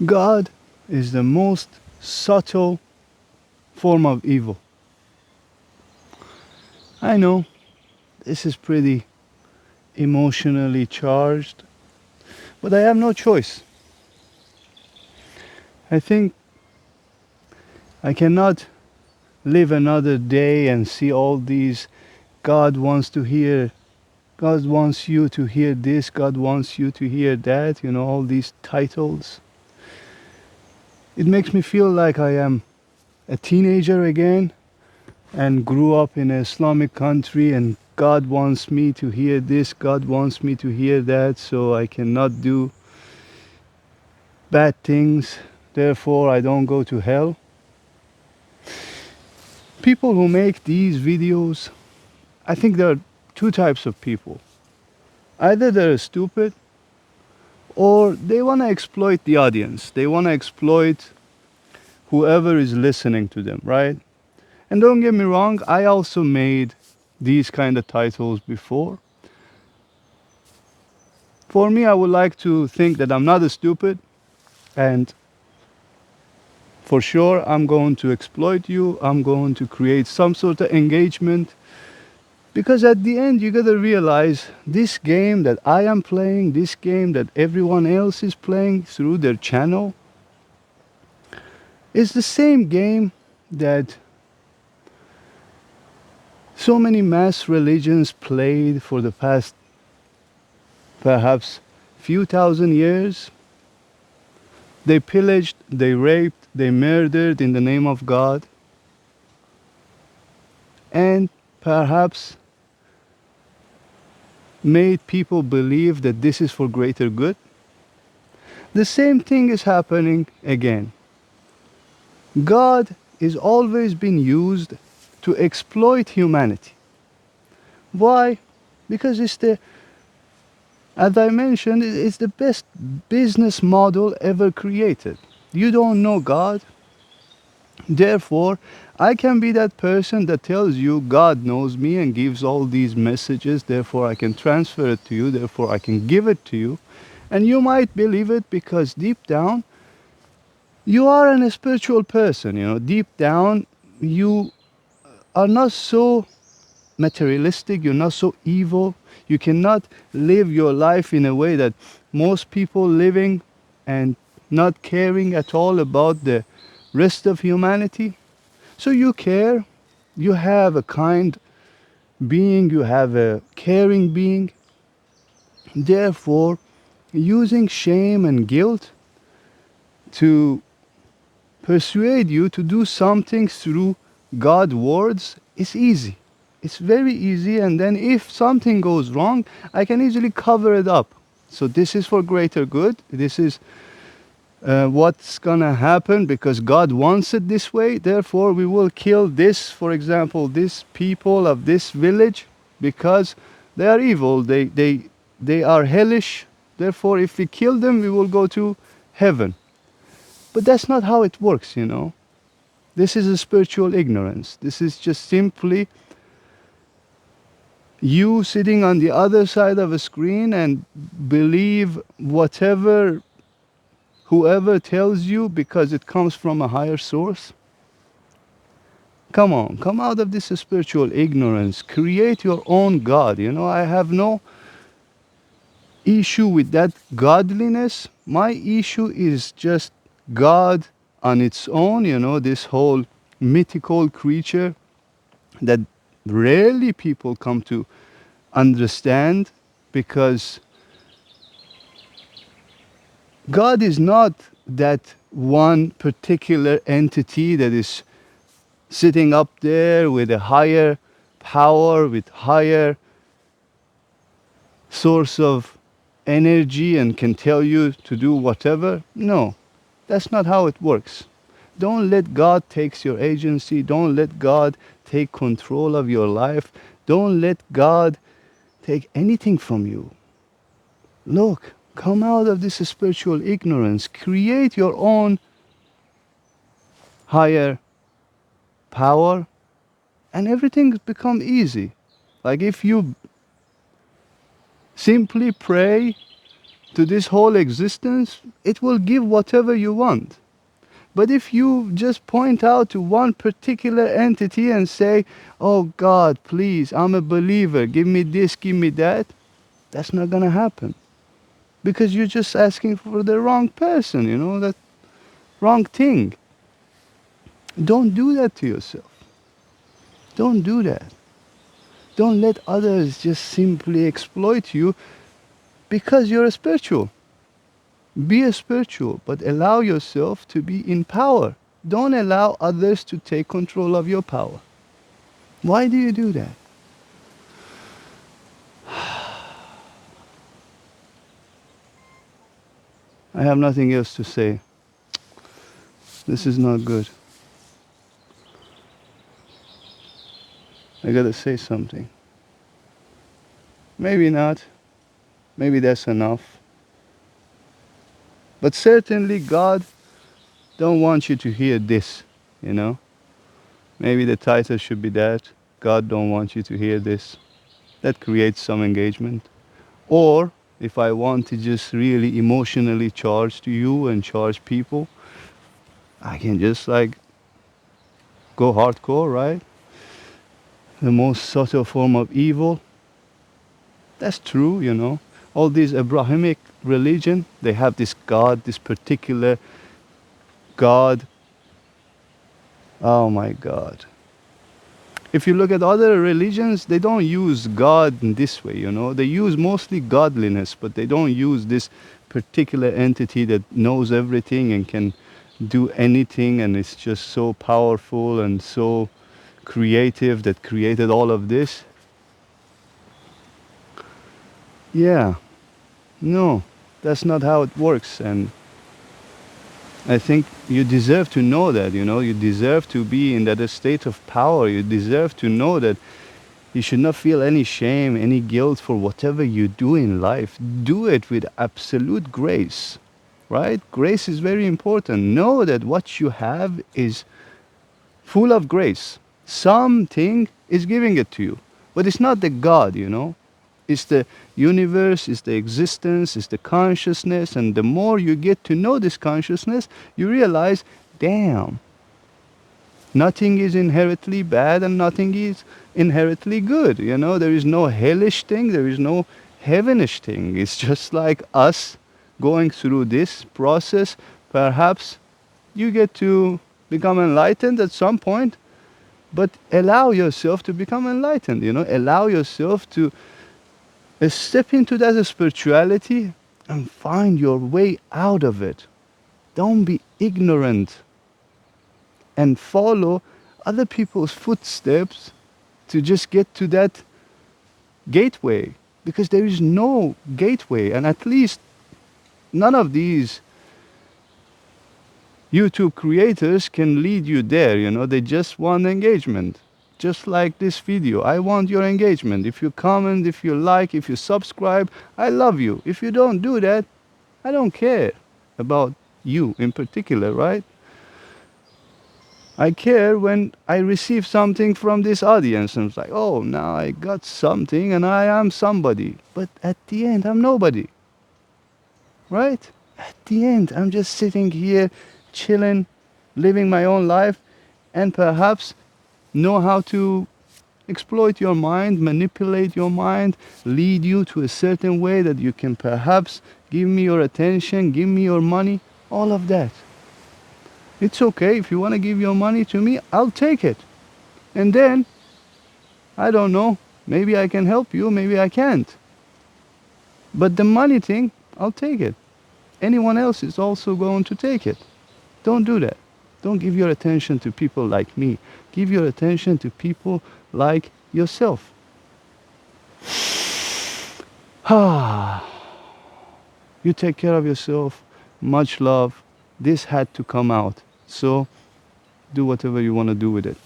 God is the most subtle form of evil. I know this is pretty emotionally charged, but I have no choice. I think I cannot live another day and see all these God wants to hear, God wants you to hear this, God wants you to hear that, all these titles. It makes me feel like I am a teenager again and grew up in an Islamic country, and God wants me to hear this, God wants me to hear that, so I cannot do bad things, therefore I don't go to hell. People who make these videos, I think there are two types of people. Either they're stupid or they want to exploit the audience. They want to exploit whoever is listening to them, right? And don't get me wrong, I also made these kind of titles before. For me, I would like to think that I'm not a stupid, and for sure I'm going to exploit you. I'm going to create some sort of engagement, because at the end you gotta realize this game that I am playing, this game that everyone else is playing through their channel, is the same game that so many mass religions played for the past perhaps few thousand years. They pillaged, they raped, they murdered in the name of God, and perhaps made people believe that this is for greater good. The same thing is happening again. God is always been used to exploit humanity. Why? Because as I mentioned, it's the best business model ever created. You don't know God, therefore, I can be that person that tells you God knows me and gives all these messages, therefore I can transfer it to you, therefore I can give it to you. And you might believe it because deep down, you are a spiritual person. Deep down, you are not so materialistic, you're not so evil. You cannot live your life in a way that most people living and not caring at all about the rest of humanity. So you care, you have a kind being, you have a caring being. Therefore, using shame and guilt to persuade you to do something through God's words is easy. It's very easy, and then if something goes wrong, I can easily cover it up. So this is for greater good. This is what's gonna happen because God wants it this way. Therefore, we will kill this, for example, this people of this village because they are evil. They are hellish. Therefore, if we kill them, we will go to heaven. But that's not how it works. This is a spiritual ignorance. This is just simply you sitting on the other side of a screen and believe whatever whoever tells you because it comes from a higher source. Come on, come out of this spiritual ignorance. Create your own God. I have no issue with that godliness. My issue is just God on its own, this whole mythical creature that rarely people come to understand, because God is not that one particular entity that is sitting up there with a higher power, with higher source of energy and can tell you to do whatever. No, that's not how it works. Don't let God take your agency. Don't let God take control of your life. Don't let God take anything from you. Look, come out of this spiritual ignorance. Create your own higher power, and everything become easy. Like if you simply pray to this whole existence, it will give whatever you want. But if you just point out to one particular entity and say, oh God, please, I'm a believer, give me this, give me that, that's not gonna happen. Because you're just asking for the wrong person, that wrong thing. Don't do that to yourself. Don't do that. Don't let others just simply exploit you because you're a spiritual. Be a spiritual, but allow yourself to be in power. Don't allow others to take control of your power. Why do you do that? I have nothing else to say. This is not good. I gotta say something. Maybe not. Maybe that's enough. But certainly God don't want you to hear this, you know. Maybe the title should be that. God don't want you to hear this. That creates some engagement. Or if I want to just really emotionally charge to you and charge people, I can just like go hardcore, right? The most subtle form of evil. That's true, All these Abrahamic religion, they have this God, this particular God. Oh my God. If you look at other religions, they don't use God in this way, They use mostly godliness, but they don't use this particular entity that knows everything and can do anything, and it's just so powerful and so creative that created all of this. Yeah, no, that's not how it works. And I think you deserve to know that, You deserve to be in that state of power. You deserve to know that you should not feel any shame, any guilt for whatever you do in life. Do it with absolute grace, right? Grace is very important. Know that what you have is full of grace. Something is giving it to you. But it's not the God. It's the universe, it's the existence, it's the consciousness. And the more you get to know this consciousness, you realize, damn, nothing is inherently bad and nothing is inherently good. There is no hellish thing, there is no heavenish thing. It's just like us going through this process. Perhaps you get to become enlightened at some point, but allow yourself to become enlightened. Allow yourself to step into that spirituality and find your way out of it. Don't be ignorant and follow other people's footsteps to just get to that gateway, because there is no gateway, and at least none of these YouTube creators can lead you there. They just want engagement. Just like this video, I want your engagement. If you comment, if you like, if you subscribe, I love you. If you don't do that, I don't care about you in particular, right? I care when I receive something from this audience and it's like, oh, now I got something and I am somebody. But at the end, I'm nobody, right? At the end, I'm just sitting here, chilling, living my own life, and perhaps know how to exploit your mind, manipulate your mind, lead you to a certain way that you can perhaps give me your attention, give me your money, all of that. It's okay. If you want to give your money to me, I'll take it. And then, I don't know, maybe I can help you, maybe I can't. But the money thing, I'll take it. Anyone else is also going to take it. Don't do that. Don't give your attention to people like me. Give your attention to people like yourself. You take care of yourself. Much love. This had to come out. So do whatever you want to do with it.